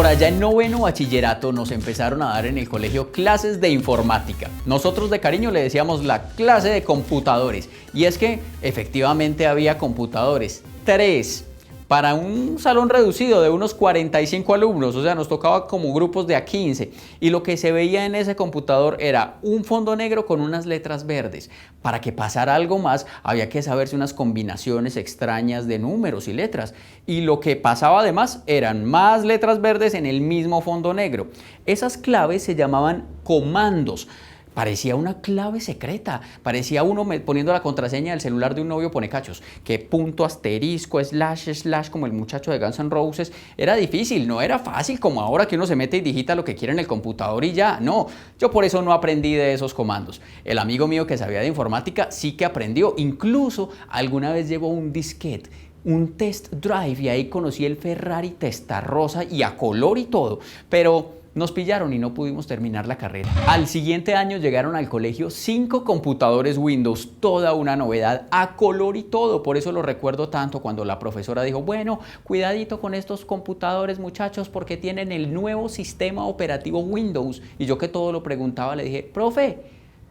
allá en noveno bachillerato nos empezaron a dar en el colegio clases de informática. Nosotros de cariño le decíamos la clase de computadores. Y es que efectivamente había computadores, 3, para un salón reducido de unos 45 alumnos, o sea, nos tocaba como grupos de a 15. Y lo que se veía en ese computador era un fondo negro con unas letras verdes. Para que pasara algo más, había que saberse unas combinaciones extrañas de números y letras. Y lo que pasaba además eran más letras verdes en el mismo fondo negro. Esas claves se llamaban comandos. Parecía una clave secreta, parecía uno poniendo la contraseña del celular de un novio pone cachos, que punto asterisco, slash, como el muchacho de Guns N' Roses. Era difícil, no era fácil como ahora que uno se mete y digita lo que quiere en el computador y ya. No, yo por eso no aprendí de esos comandos. El amigo mío que sabía de informática sí que aprendió, incluso alguna vez llevó un disquete, un test drive, y ahí conocí el Ferrari Testarossa y a color y todo, pero nos pillaron y no pudimos terminar la carrera. Al siguiente año llegaron al colegio 5 computadores Windows, toda una novedad, a color y todo. Por eso lo recuerdo tanto cuando la profesora dijo, bueno, cuidadito con estos computadores, muchachos, porque tienen el nuevo sistema operativo Windows. Y yo que todo lo preguntaba le dije, profe,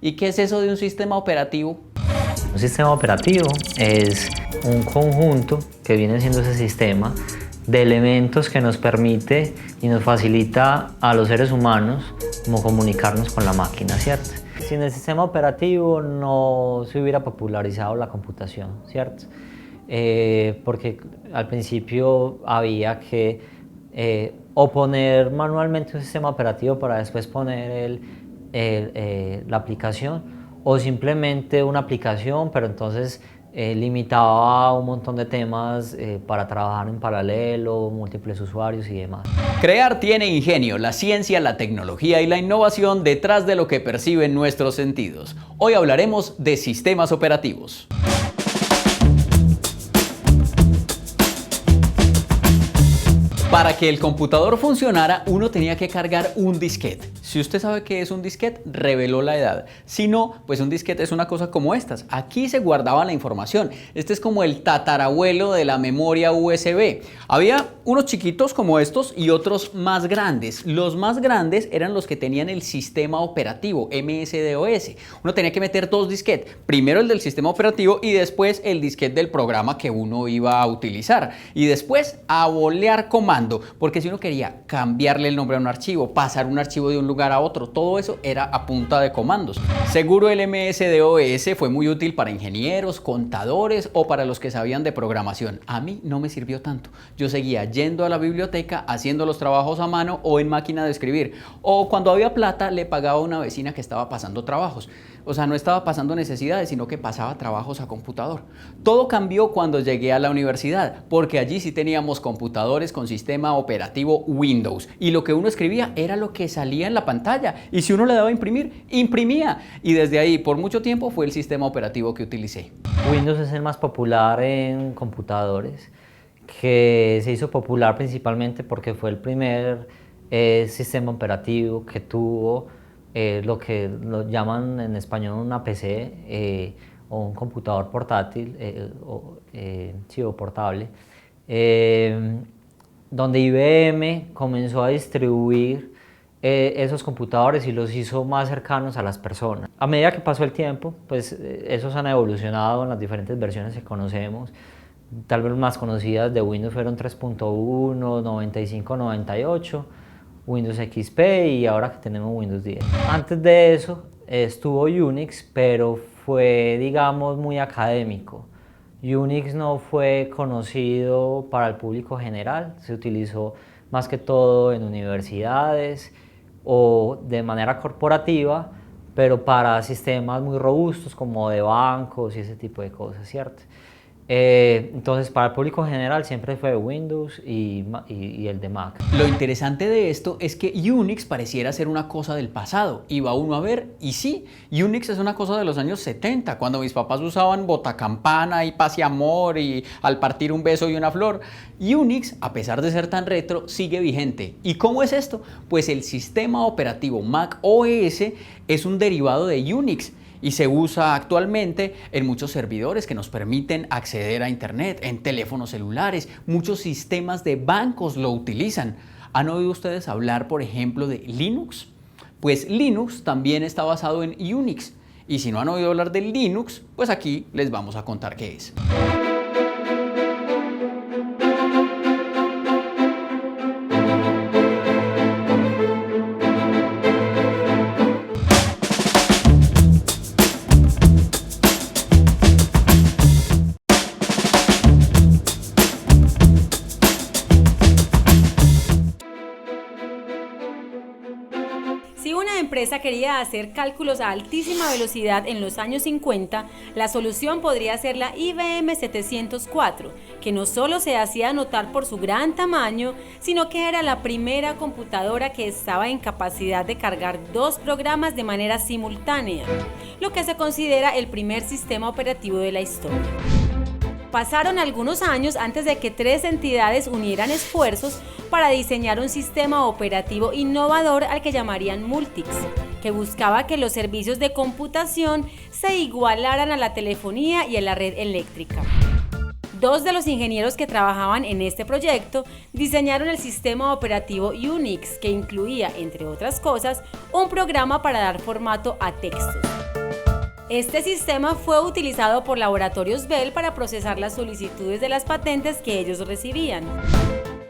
¿y qué es eso de un sistema operativo? Un sistema operativo es un conjunto que viene siendo ese sistema de elementos que nos permite y nos facilita a los seres humanos como comunicarnos con la máquina, ¿cierto? Sin el sistema operativo no se hubiera popularizado la computación, ¿cierto? Porque al principio había que o poner manualmente un sistema operativo para después poner la aplicación, o simplemente una aplicación, pero entonces limitaba un montón de temas para trabajar en paralelo, múltiples usuarios y demás. Crear tiene ingenio, la ciencia, la tecnología y la innovación detrás de lo que perciben nuestros sentidos. Hoy hablaremos de sistemas operativos. Para que el computador funcionara, uno tenía que cargar un disquete. Si usted sabe qué es un disquete, reveló la edad. Si no, pues un disquete es una cosa como estas. Aquí se guardaba la información. Este es como el tatarabuelo de la memoria USB. Había unos chiquitos como estos y otros más grandes. Los más grandes eran los que tenían el sistema operativo, MS-DOS. Uno tenía que meter 2 disquetes. Primero el del sistema operativo y después el disquete del programa que uno iba a utilizar. Y después a bolear comandos. Porque si uno quería cambiarle el nombre a un archivo, pasar un archivo de un lugar a otro, todo eso era a punta de comandos. Seguro el MS-DOS fue muy útil para ingenieros, contadores o para los que sabían de programación. A mí no me sirvió tanto. Yo seguía yendo a la biblioteca, haciendo los trabajos a mano o en máquina de escribir. O cuando había plata le pagaba a una vecina que estaba pasando trabajos. O sea, no estaba pasando necesidades, sino que pasaba trabajos a computador. Todo cambió cuando llegué a la universidad, porque allí sí teníamos computadores con sistema operativo Windows. Y lo que uno escribía era lo que salía en la pantalla. Y si uno le daba a imprimir, imprimía. Y desde ahí, por mucho tiempo, fue el sistema operativo que utilicé. Windows es el más popular en computadores, que se hizo popular principalmente porque fue el primer sistema operativo que tuvo lo que lo llaman en español una PC o un computador portátil o portable, donde IBM comenzó a distribuir esos computadores y los hizo más cercanos a las personas. A medida que pasó el tiempo, pues esos han evolucionado en las diferentes versiones que conocemos. Tal vez las más conocidas de Windows fueron 3.1, 95, 98, Windows XP y ahora que tenemos Windows 10. Antes de eso estuvo Unix, pero fue, digamos, muy académico. Unix no fue conocido para el público general, se utilizó más que todo en universidades o de manera corporativa, pero para sistemas muy robustos como de bancos y ese tipo de cosas, ¿cierto? Entonces para el público general siempre fue Windows y el de Mac. Lo interesante de esto es que Unix pareciera ser una cosa del pasado. Iba uno a ver y sí, Unix es una cosa de los años 70, cuando mis papás usaban botacampana y paz y amor y al partir un beso y una flor. Unix, a pesar de ser tan retro, sigue vigente. ¿Y cómo es esto? Pues el sistema operativo Mac OS es un derivado de Unix y se usa actualmente en muchos servidores que nos permiten acceder a internet, en teléfonos celulares. Muchos sistemas de bancos lo utilizan. ¿Han oído ustedes hablar, por ejemplo, de Linux? Pues Linux también está basado en Unix. Y si no han oído hablar de Linux, pues aquí les vamos a contar qué es. Si una empresa quería hacer cálculos a altísima velocidad en los años 50, la solución podría ser la IBM 704, que no solo se hacía notar por su gran tamaño, sino que era la primera computadora que estaba en capacidad de cargar 2 programas de manera simultánea, lo que se considera el primer sistema operativo de la historia. Pasaron algunos años antes de que 3 entidades unieran esfuerzos para diseñar un sistema operativo innovador al que llamarían Multics, que buscaba que los servicios de computación se igualaran a la telefonía y a la red eléctrica. 2 de los ingenieros que trabajaban en este proyecto diseñaron el sistema operativo Unix, que incluía, entre otras cosas, un programa para dar formato a textos. Este sistema fue utilizado por laboratorios Bell para procesar las solicitudes de las patentes que ellos recibían.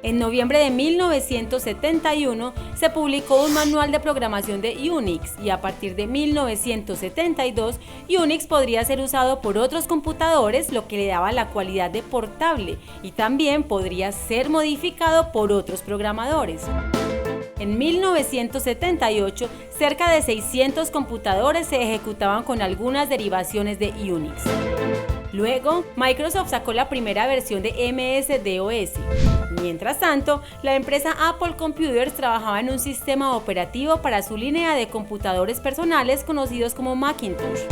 En noviembre de 1971 se publicó un manual de programación de Unix y a partir de 1972 Unix podría ser usado por otros computadores, lo que le daba la cualidad de portable, y también podría ser modificado por otros programadores. En 1978, cerca de 600 computadores se ejecutaban con algunas derivaciones de Unix. Luego, Microsoft sacó la primera versión de MS-DOS. Mientras tanto, la empresa Apple Computers trabajaba en un sistema operativo para su línea de computadores personales conocidos como Macintosh.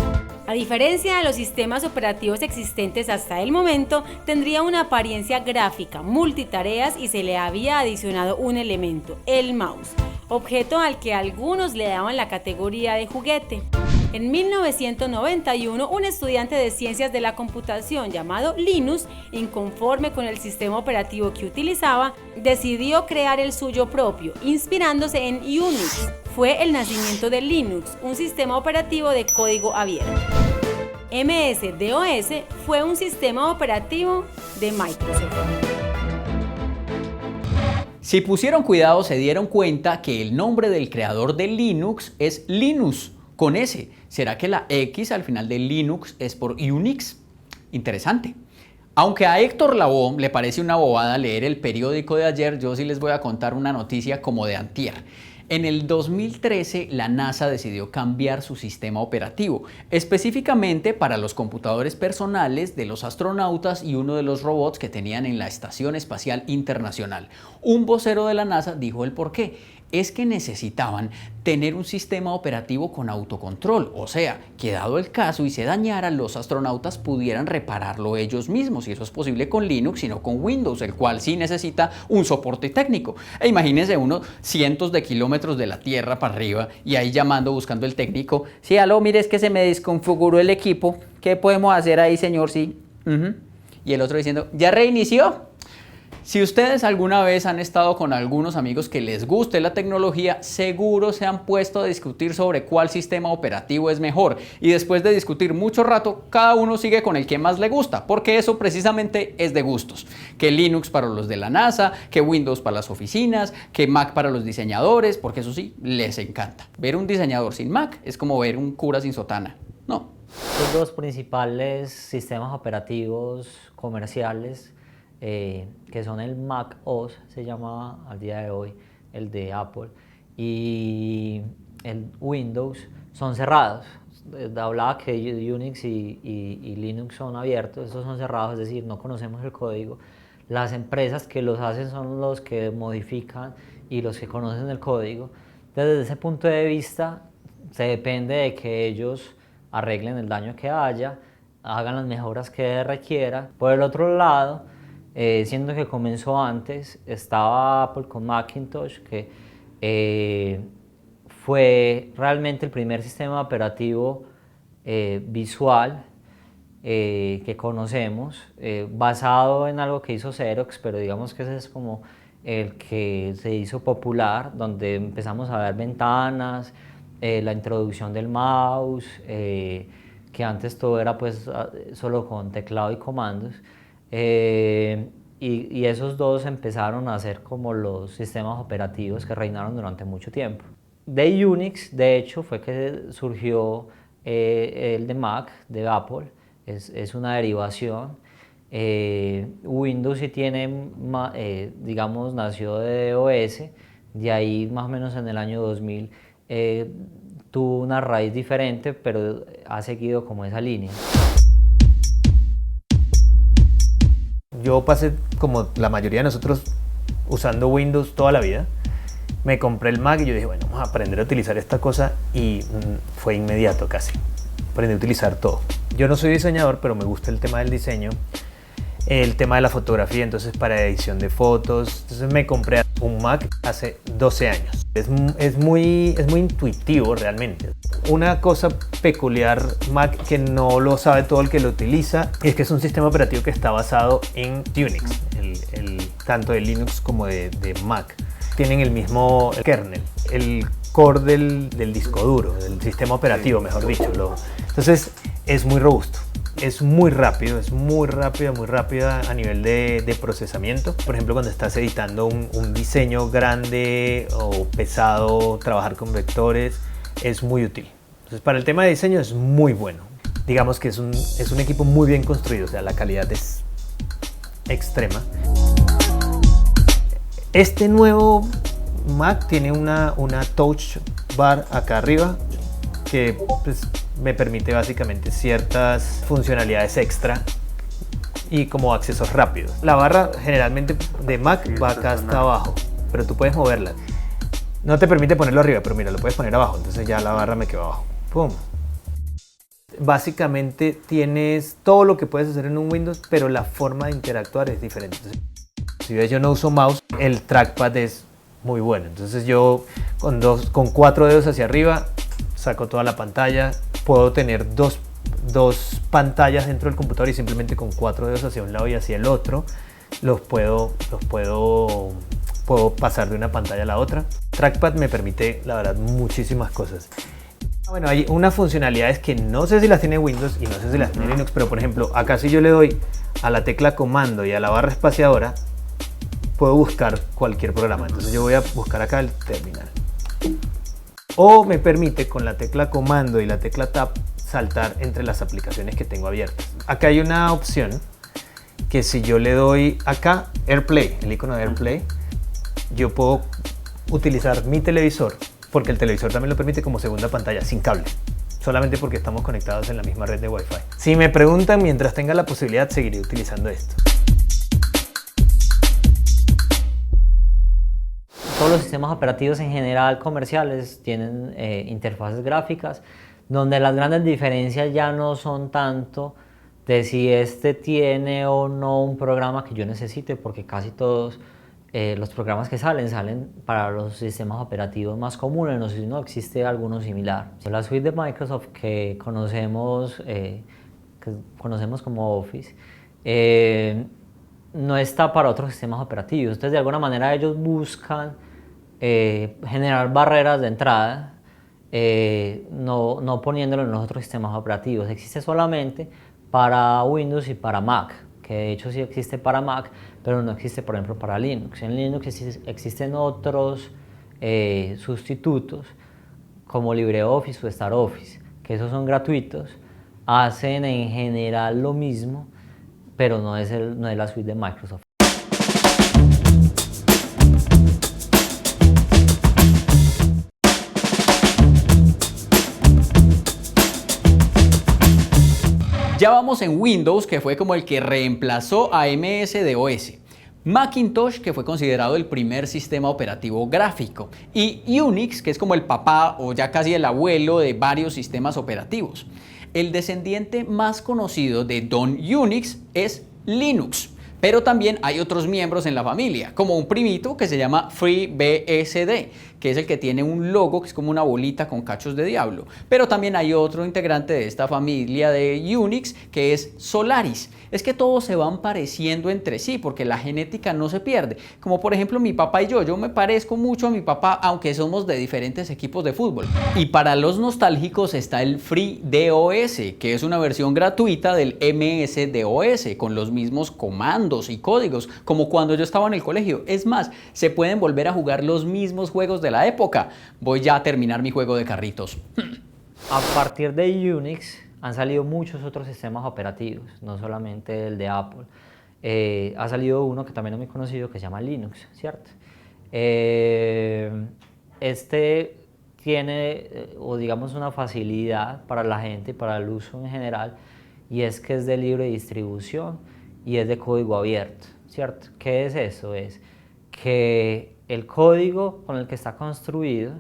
A diferencia de los sistemas operativos existentes hasta el momento, tendría una apariencia gráfica, multitareas y se le había adicionado un elemento, el mouse, objeto al que algunos le daban la categoría de juguete. En 1991, un estudiante de ciencias de la computación llamado Linus, inconforme con el sistema operativo que utilizaba, decidió crear el suyo propio, inspirándose en Unix. Fue el nacimiento de Linux, un sistema operativo de código abierto. MS-DOS fue un sistema operativo de Microsoft. Si pusieron cuidado, se dieron cuenta que el nombre del creador de Linux es Linus, con S. ¿Será que la X al final de Linux es por Unix? Interesante. Aunque a Héctor Lavoe le parece una bobada leer el periódico de ayer, yo sí les voy a contar una noticia como de antier. En el 2013, la NASA decidió cambiar su sistema operativo, específicamente para los computadores personales de los astronautas y uno de los robots que tenían en la Estación Espacial Internacional. Un vocero de la NASA dijo el porqué. Es que necesitaban tener un sistema operativo con autocontrol, o sea, que dado el caso y se dañara, los astronautas pudieran repararlo ellos mismos, y eso es posible con Linux y no con Windows, el cual sí necesita un soporte técnico. E imagínense uno cientos de kilómetros de la Tierra para arriba y ahí llamando, buscando el técnico. Sí, aló, mire, es que se me desconfiguró el equipo, ¿qué podemos hacer ahí, señor? Sí. Y el otro diciendo, ¿ya reinició? Si ustedes alguna vez han estado con algunos amigos que les guste la tecnología, seguro se han puesto a discutir sobre cuál sistema operativo es mejor. Y después de discutir mucho rato, cada uno sigue con el que más le gusta, porque eso precisamente es de gustos. Que Linux para los de la NASA, que Windows para las oficinas, que Mac para los diseñadores, porque eso sí, les encanta. Ver un diseñador sin Mac es como ver un cura sin sotana. No. Los 2 principales sistemas operativos comerciales que son el Mac OS, se llama al día de hoy, el de Apple, y el Windows, son cerrados. Hablaba que Unix y Linux son abiertos, estos son cerrados, es decir, no conocemos el código. Las empresas que los hacen son los que modifican y los que conocen el código. Entonces, desde ese punto de vista, se depende de que ellos arreglen el daño que haya, hagan las mejoras que requiera. Por el otro lado, siendo que comenzó antes, estaba Apple con Macintosh, que fue realmente el primer sistema operativo visual que conocemos, basado en algo que hizo Xerox, pero digamos que ese es como el que se hizo popular, donde empezamos a ver ventanas, la introducción del mouse, que antes todo era pues solo con teclado y comandos, y esos dos empezaron a ser como los sistemas operativos que reinaron durante mucho tiempo. De Unix, de hecho, fue que surgió el de Mac, de Apple, es una derivación. Windows sí tiene, digamos, nació de OS, de ahí más o menos en el año 2000 tuvo una raíz diferente, pero ha seguido como esa línea. Yo pasé, como la mayoría de nosotros, usando Windows toda la vida. Me compré el Mac y yo dije, bueno, vamos a aprender a utilizar esta cosa, y fue inmediato casi. Aprendí a utilizar todo. Yo no soy diseñador, pero me gusta el tema del diseño, el tema de la fotografía, entonces para edición de fotos. Entonces me compré un Mac hace 12 años. Es muy intuitivo realmente. Una cosa peculiar Mac que no lo sabe todo el que lo utiliza es que es un sistema operativo que está basado en Unix, tanto de Linux como de Mac. Tienen el mismo kernel, el core del disco duro, del sistema operativo, mejor dicho. Entonces es muy robusto. Es muy rápido a nivel de procesamiento. Por ejemplo, cuando estás editando un diseño grande o pesado, trabajar con vectores es muy útil. Entonces, para el tema de diseño es muy bueno. Digamos que es un equipo muy bien construido, o sea, la calidad es extrema. Este nuevo Mac tiene una touch bar acá arriba que pues, me permite básicamente ciertas funcionalidades extra y como accesos rápidos. La barra generalmente de Mac va acá hasta abajo, pero tú puedes moverla. No te permite ponerlo arriba, pero mira, lo puedes poner abajo, entonces ya la barra me quedó abajo. ¡Pum! Básicamente tienes todo lo que puedes hacer en un Windows, pero la forma de interactuar es diferente. Entonces, si ves, yo no uso mouse, el trackpad es muy bueno. Entonces yo con 4 dedos hacia arriba saco toda la pantalla. Puedo tener dos pantallas dentro del computador y simplemente con 4 dedos hacia un lado y hacia el otro puedo pasar de una pantalla a la otra. Trackpad me permite, la verdad, muchísimas cosas. Bueno, hay unas funcionalidades que no sé si las tiene Windows y no sé si las tiene Linux, pero por ejemplo, acá si yo le doy a la tecla comando y a la barra espaciadora, puedo buscar cualquier programa. Entonces yo voy a buscar acá el terminal. O me permite con la tecla comando y la tecla tab saltar entre las aplicaciones que tengo abiertas. Acá hay una opción que si yo le doy acá AirPlay, el icono de AirPlay, yo puedo utilizar mi televisor, porque el televisor también lo permite, como segunda pantalla sin cable, solamente porque estamos conectados en la misma red de Wi-Fi. Si me preguntan, mientras tenga la posibilidad, seguiré utilizando esto. Todos los sistemas operativos en general comerciales tienen interfaces gráficas, donde las grandes diferencias ya no son tanto de si este tiene o no un programa que yo necesite, porque casi todos los programas que salen para los sistemas operativos más comunes, no sé si no existe alguno similar. La suite de Microsoft que conocemos como Office, no está para otros sistemas operativos. Entonces, de alguna manera ellos buscan generar barreras de entrada, no poniéndolo en los otros sistemas operativos. Existe solamente para Windows y para Mac, que de hecho sí existe para Mac, pero no existe, por ejemplo, para Linux. En Linux existen otros sustitutos como LibreOffice o StarOffice, que esos son gratuitos, hacen en general lo mismo, pero no es la suite de Microsoft. Ya vamos en Windows, que fue como el que reemplazó a MS-DOS. Macintosh, que fue considerado el primer sistema operativo gráfico. Y Unix, que es como el papá o ya casi el abuelo de varios sistemas operativos. El descendiente más conocido de Don Unix es Linux. Pero también hay otros miembros en la familia, como un primito que se llama FreeBSD, que es el que tiene un logo que es como una bolita con cachos de diablo. Pero también hay otro integrante de esta familia de Unix que es Solaris. Es que todos se van pareciendo entre sí porque la genética no se pierde. Como por ejemplo mi papá y yo me parezco mucho a mi papá aunque somos de diferentes equipos de fútbol. Y para los nostálgicos está el FreeDOS, que es una versión gratuita del MS-DOS con los mismos comandos y códigos como cuando yo estaba en el colegio. Es más, se pueden volver a jugar los mismos juegos de la época. Voy ya a terminar mi juego de carritos. A partir de Unix han salido muchos otros sistemas operativos, no solamente el de Apple. Ha salido uno que también es muy conocido que se llama Linux, ¿cierto? Este tiene, o digamos, una facilidad para la gente, para el uso en general, y es que es de libre distribución y es de código abierto, ¿cierto? ¿Qué es eso? Es que el código con el que está construido,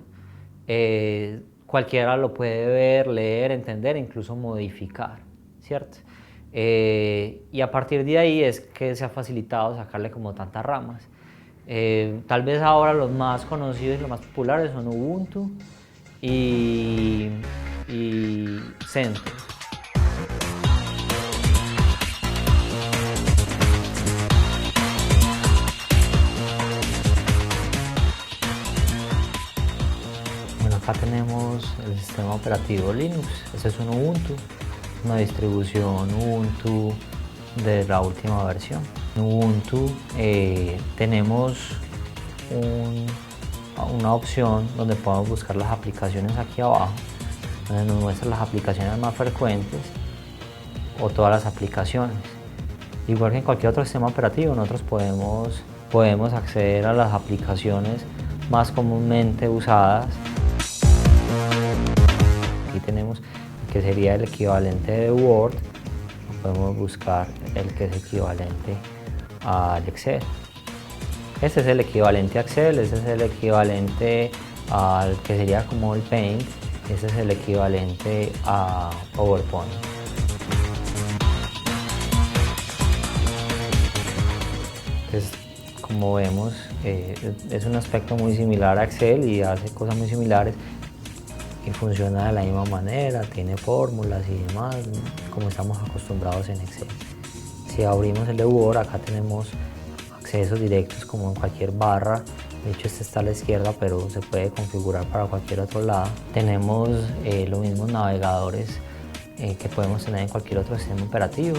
cualquiera lo puede ver, leer, entender, incluso modificar, ¿cierto? Y a partir de ahí es que se ha facilitado sacarle como tantas ramas. Tal vez ahora los más conocidos y los más populares son Ubuntu y CentOS. Bueno, acá tenemos el sistema operativo Linux. Este es un Ubuntu, una distribución Ubuntu de la última versión. En Ubuntu tenemos una opción donde podemos buscar las aplicaciones aquí abajo, donde nos muestran las aplicaciones más frecuentes o todas las aplicaciones. Igual que en cualquier otro sistema operativo, nosotros podemos acceder a las aplicaciones más comúnmente usadas. Aquí tenemos el que sería el equivalente de Word, podemos buscar el que es equivalente al Excel. Este es el equivalente a Excel, este es el equivalente al que sería como el Paint, este es el equivalente a PowerPoint. Entonces, como vemos, es un aspecto muy similar a Excel y hace cosas muy similares y funciona de la misma manera, tiene fórmulas y demás, como estamos acostumbrados en Excel. Si abrimos el de Word, acá tenemos accesos directos como en cualquier barra. De hecho, este está a la izquierda, pero se puede configurar para cualquier otro lado. Tenemos los mismos navegadores que podemos tener en cualquier otro sistema operativo.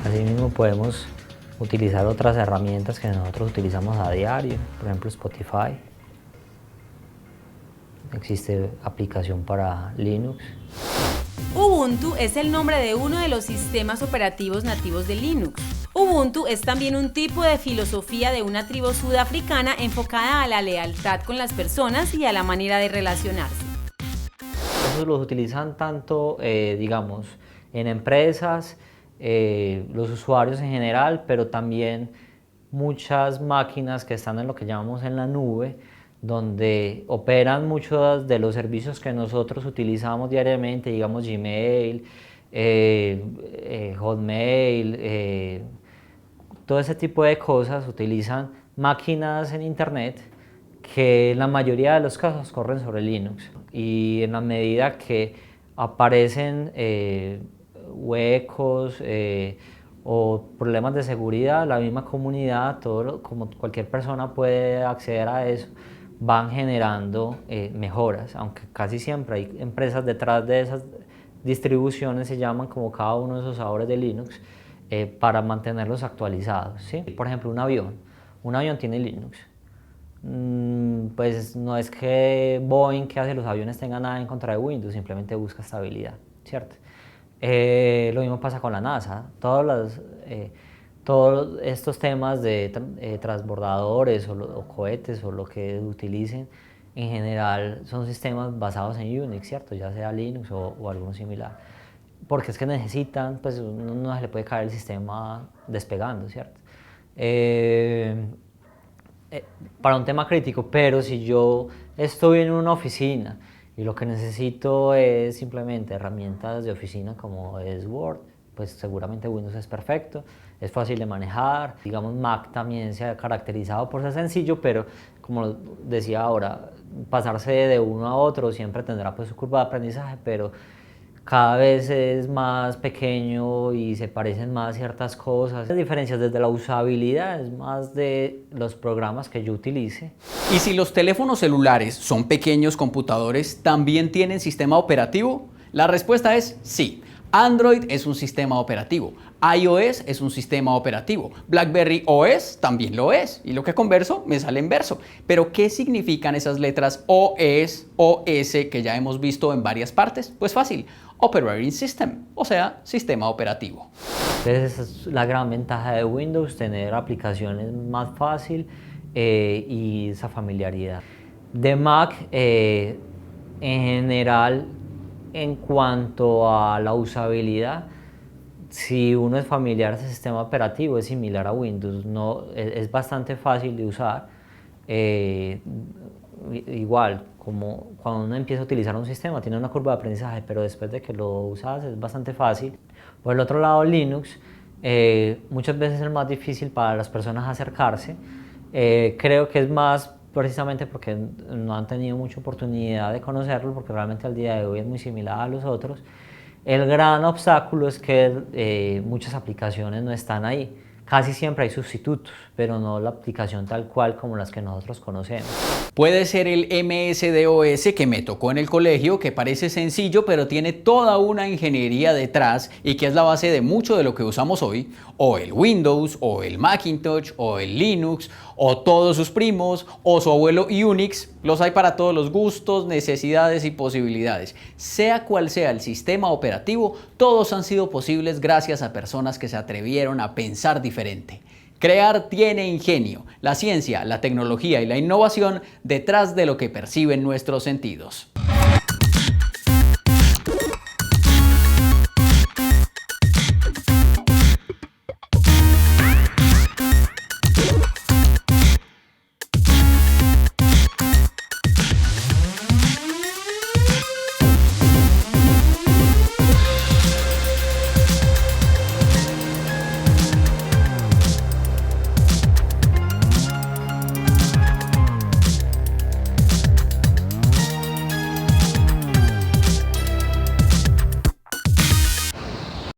Asimismo, podemos utilizar otras herramientas que nosotros utilizamos a diario, por ejemplo Spotify. Existe aplicación para Linux. Ubuntu es el nombre de uno de los sistemas operativos nativos de Linux. Ubuntu es también un tipo de filosofía de una tribu sudafricana enfocada a la lealtad con las personas y a la manera de relacionarse. Esos los utilizan tanto, digamos, en empresas, los usuarios en general, pero también muchas máquinas que están en lo que llamamos en la nube, donde operan muchos de los servicios que nosotros utilizamos diariamente, digamos Gmail, Hotmail, todo ese tipo de cosas. Utilizan máquinas en internet que en la mayoría de los casos corren sobre Linux, y en la medida que aparecen huecos o problemas de seguridad, la misma comunidad, como cualquier persona puede acceder a eso, van generando mejoras, aunque casi siempre hay empresas detrás de esas distribuciones, se llaman como cada uno de esos sabores de Linux, para mantenerlos actualizados, ¿sí? Por ejemplo, un avión tiene Linux. Pues no es que Boeing, que hace los aviones, tenga nada en contra de Windows, simplemente busca estabilidad, ¿cierto? Lo mismo pasa con la NASA. Todos estos temas de transbordadores o cohetes o lo que utilicen, en general son sistemas basados en Unix, ¿cierto? Ya sea Linux o algo similar. Porque es que necesitan, pues no se le puede caer el sistema despegando, ¿cierto? Para un tema crítico, pero si yo estoy en una oficina y lo que necesito es simplemente herramientas de oficina como es Word, pues seguramente Windows es perfecto, es fácil de manejar. Digamos, Mac también se ha caracterizado por ser sencillo, pero como decía ahora, pasarse de uno a otro siempre tendrá pues su curva de aprendizaje, pero cada vez es más pequeño y se parecen más ciertas cosas. Las diferencias desde la usabilidad es más de los programas que yo utilice. Y si los teléfonos celulares son pequeños computadores, ¿también tienen sistema operativo? La respuesta es sí. Android es un sistema operativo, iOS es un sistema operativo, BlackBerry OS también lo es, y lo que converso me sale en verso. Pero ¿qué significan esas letras OS, OS que ya hemos visto en varias partes? Pues fácil, Operating System, o sea, sistema operativo. Entonces esa es la gran ventaja de Windows, tener aplicaciones más fácil y esa familiaridad. De Mac, en general, en cuanto a la usabilidad, si uno es familiar ese sistema operativo es similar a Windows, no, es bastante fácil de usar. Igual, como cuando uno empieza a utilizar un sistema, tiene una curva de aprendizaje, pero después de que lo usas es bastante fácil. Por el otro lado, Linux muchas veces es más difícil para las personas acercarse. Creo que es más precisamente porque no han tenido mucha oportunidad de conocerlo, porque realmente al día de hoy es muy similar a los otros. El gran obstáculo es que muchas aplicaciones no están ahí. Casi siempre hay sustitutos, pero no la aplicación tal cual como las que nosotros conocemos. Puede ser el MS-DOS que me tocó en el colegio, que parece sencillo, pero tiene toda una ingeniería detrás y que es la base de mucho de lo que usamos hoy, o el Windows, o el Macintosh, o el Linux, o todos sus primos, o su abuelo Unix. Los hay para todos los gustos, necesidades y posibilidades. Sea cual sea el sistema operativo, todos han sido posibles gracias a personas que se atrevieron a pensar diferente. Crear tiene ingenio, la ciencia, la tecnología y la innovación detrás de lo que perciben nuestros sentidos.